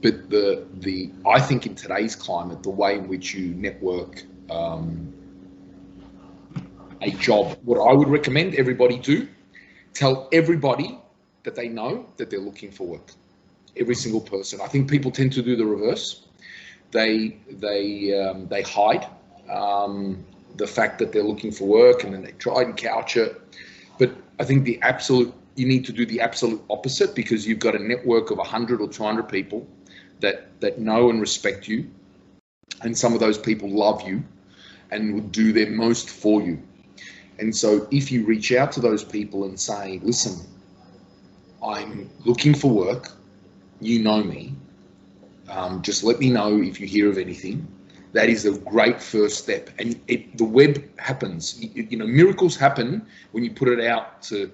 But I think in today's climate, the way in which you network a job, what I would recommend everybody do, tell everybody that they know that they're looking for work. Every single person. I think people tend to do the reverse. They hide the fact that they're looking for work, and then they try and couch it. But I think you need to do the absolute opposite, because you've got a network of 100 or 200 people that know and respect you, and some of those people love you and would do their most for you. And so if you reach out to those people and say, listen, I'm looking for work, you know me, just let me know if you hear of anything. That is a great first step. And the web happens. Miracles happen when you put it out to,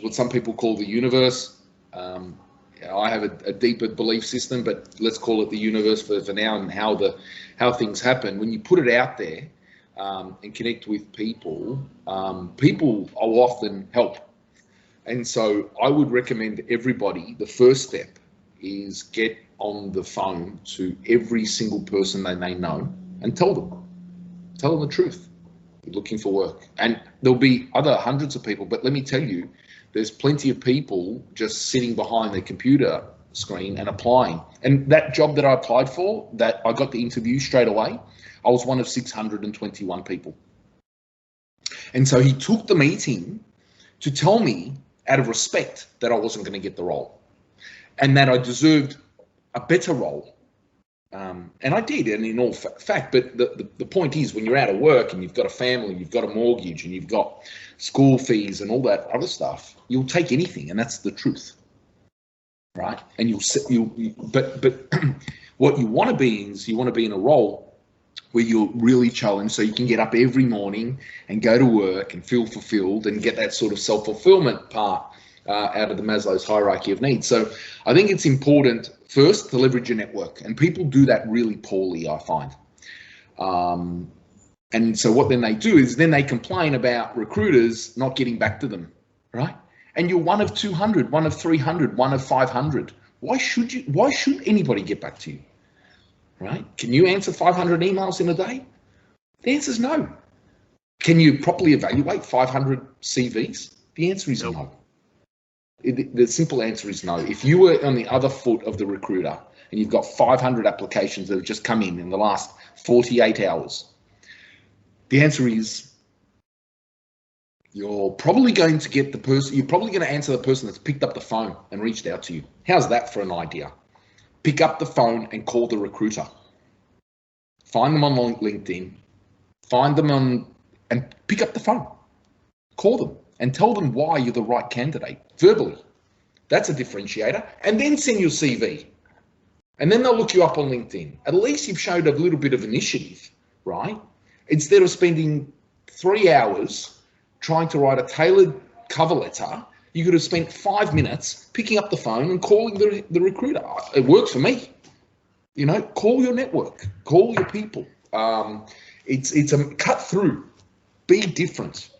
what some people call the universe. I have a deeper belief system, but let's call it the universe for now, and how things happen. When you put it out there and connect with people, people will often help. And so I would recommend everybody, the first step is get on the phone to every single person they may know and tell them the truth. You're looking for work. And there'll be other hundreds of people, but let me tell you, there's plenty of people just sitting behind their computer screen and applying. And that job that I applied for, that I got the interview straight away, I was one of 621 people. And so he took the meeting to tell me, out of respect, that I wasn't going to get the role and that I deserved a better role. And I did, and in all fact, but the point is, when you're out of work and you've got a family, you've got a mortgage, and you've got school fees and all that other stuff, you'll take anything, and that's the truth, right? And but what you want to be is, you want to be in a role where you're really challenged, so you can get up every morning and go to work and feel fulfilled and get that sort of self-fulfillment part out of the Maslow's hierarchy of needs. So I think it's important first to leverage your network, and people do that really poorly, I find. And so what then they do is then they complain about recruiters not getting back to them, right? And you're one of 200, one of 300, one of 500. Why should anybody get back to you, right? Can you answer 500 emails in a day? The answer is no. Can you properly evaluate 500 CVs? The answer is no. The simple answer is no. If you were on the other foot of the recruiter and you've got 500 applications that have just come in the last 48 hours, the answer is you're probably going to get you're probably going to answer the person that's picked up the phone and reached out to you. How's that for an idea? Pick up the phone and call the recruiter. Find them on LinkedIn, and pick up the phone. Call them and tell them why you're the right candidate, verbally. That's a differentiator. And then send your CV. And then they'll look you up on LinkedIn. At least you've showed a little bit of initiative, right? Instead of spending 3 hours trying to write a tailored cover letter, you could have spent 5 minutes picking up the phone and calling the recruiter. It works for me. Call your network, call your people. It's a cut through, be different.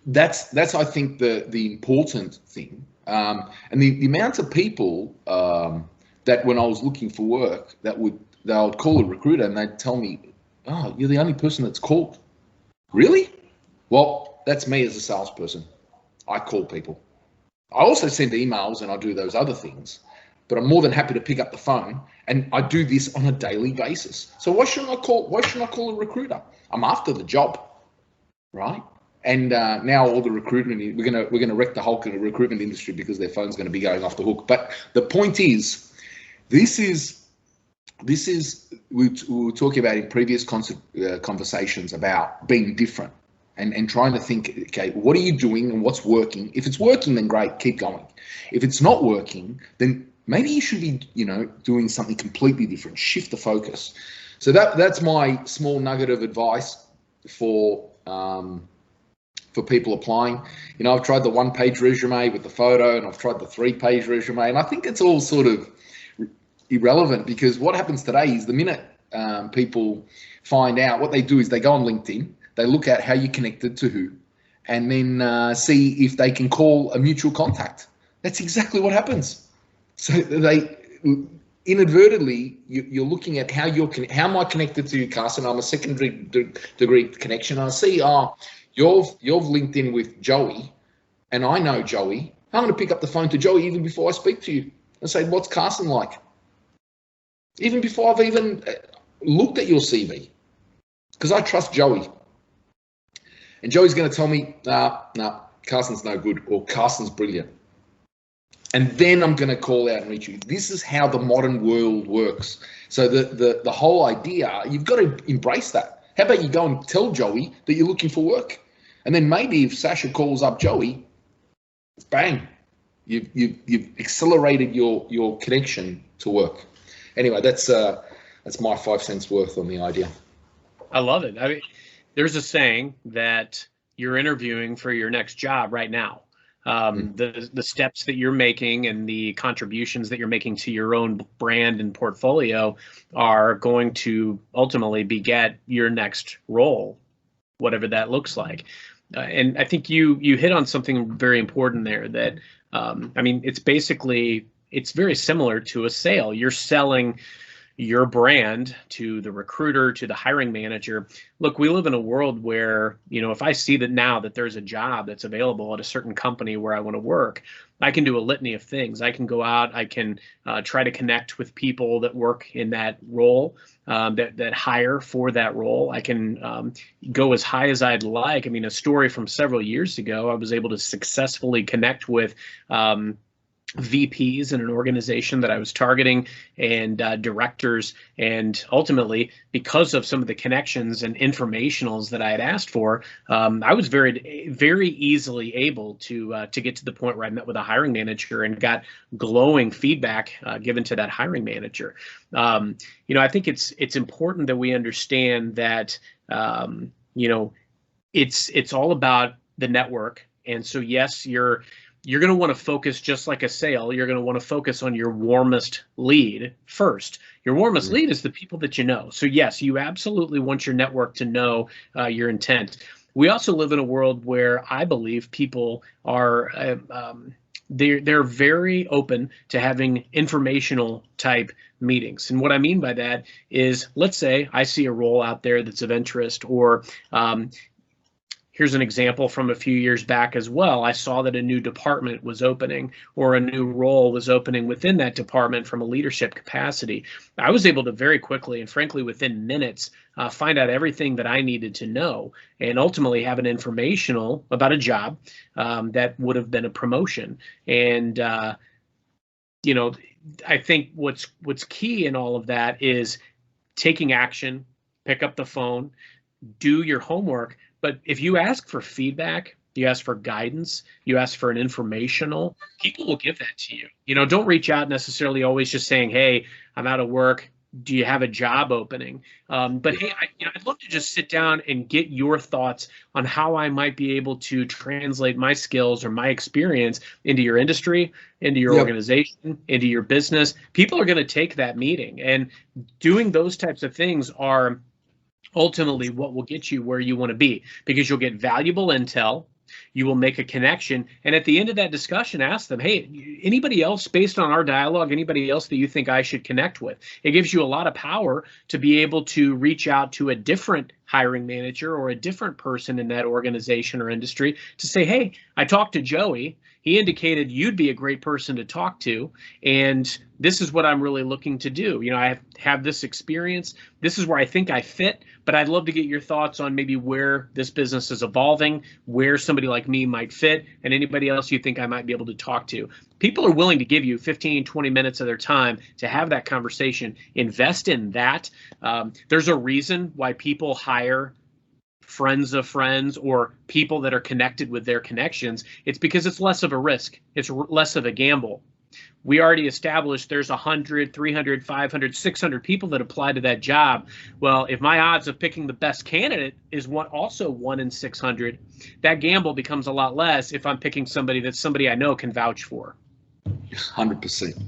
That's I think the important thing. And the amount of people that when I was looking for work they would call a recruiter and they'd tell me, "Oh, you're the only person that's called." Really? Well, that's me as a salesperson. I call people. I also send emails and I do those other things, but I'm more than happy to pick up the phone, and I do this on a daily basis. So why shouldn't I call a recruiter? I'm after the job, right? And now all the recruitment, we're gonna wreck the whole recruitment industry because their phone's going to be going off the hook. But the point is, this is we were talking about in previous conversations about being different and trying to think, okay, what are you doing and what's working? If it's working, then great, keep going. If it's not working, then maybe you should be, doing something completely different. Shift the focus. So that's my small nugget of advice for people applying. I've tried the 1-page resume with the photo, and I've tried the 3-page resume, and I think it's all sort of irrelevant, because what happens today is the minute people find out, what they do is they go on LinkedIn, they look at how you connected to who, and then see if they can call a mutual contact. That's exactly what happens. So they inadvertently, you're looking at how am I connected to you, Carson? I'm a secondary degree connection. I see, you've linked in with Joey, and I know Joey. I'm going to pick up the phone to Joey even before I speak to you and say, what's Carson like? Even before I've even looked at your CV, because I trust Joey. And Joey's going to tell me, nah, Carson's no good, or Carson's brilliant. And then I'm going to call out and reach you. This is how the modern world works. So the whole idea, you've got to embrace that. How about you go and tell Joey that you're looking for work? And then maybe if Sasha calls up Joey, bang, you've accelerated your connection to work. Anyway, that's my 5 cents worth on the idea. I love it. I mean, there's a saying that you're interviewing for your next job right now. The steps that you're making and the contributions that you're making to your own brand and portfolio are going to ultimately beget your next role, whatever that looks like. And I think you hit on something very important there that, I mean, it's very similar to a sale. You're selling your brand to the recruiter, to the hiring manager. Look, we live in a world where, if I see that now that there's a job that's available at a certain company where I want to work, I can do a litany of things. I can go out, I can try to connect with people that work in that role, that hire for that role. I can go as high as I'd like. I mean, a story from several years ago, I was able to successfully connect with VPs in an organization that I was targeting, and directors, and ultimately, because of some of the connections and informationals that I had asked for, I was very, very easily able to get to the point where I met with a hiring manager and got glowing feedback given to that hiring manager. I think it's important that we understand that it's all about the network, and so yes, you're going to want to focus, just like a sale, you're going to want to focus on your warmest lead first. Your warmest lead is the people that you know. So yes, you absolutely want your network to know your intent. We also live in a world where I believe people are they're very open to having informational type meetings. And what I mean by that is, let's say I see a role out there that's of interest, or here's an example from a few years back as well. I saw that a new department was opening, or a new role was opening within that department from a leadership capacity. I was able to very quickly, and frankly within minutes, find out everything that I needed to know, and ultimately have an informational about a job that would have been a promotion. And I think what's key in all of that is taking action, pick up the phone, do your homework. But if you ask for feedback, you ask for guidance, you ask for an informational, people will give that to you. Don't reach out necessarily always just saying, hey, I'm out of work. Do you have a job opening? But hey, I'd love to just sit down and get your thoughts on how I might be able to translate my skills or my experience into your industry, into your organization, into your business. People are going to take that meeting, and doing those types of things are ultimately what will get you where you want to be, because you'll get valuable intel, you will make a connection, and at the end of that discussion, ask them, hey, anybody else, based on our dialogue, anybody else that you think I should connect with? It gives you a lot of power to be able to reach out to a different hiring manager or a different person in that organization or industry to say, hey, I talked to Joey. He indicated you'd be a great person to talk to, and this is what I'm really looking to do. I have this experience. This is where I think I fit, but I'd love to get your thoughts on maybe where this business is evolving, where somebody like me might fit, and anybody else you think I might be able to talk to. People are willing to give you 15, 20 minutes of their time to have that conversation. Invest in that. There's a reason why people hire friends of friends or people that are connected with their connections. It's because it's less of a risk. It's less of a gamble. We already established there's 100, 300, 500, 600 people that apply to that job. Well, if my odds of picking the best candidate is also 1 in 600, that gamble becomes a lot less if I'm picking somebody that somebody I know can vouch for. 100%.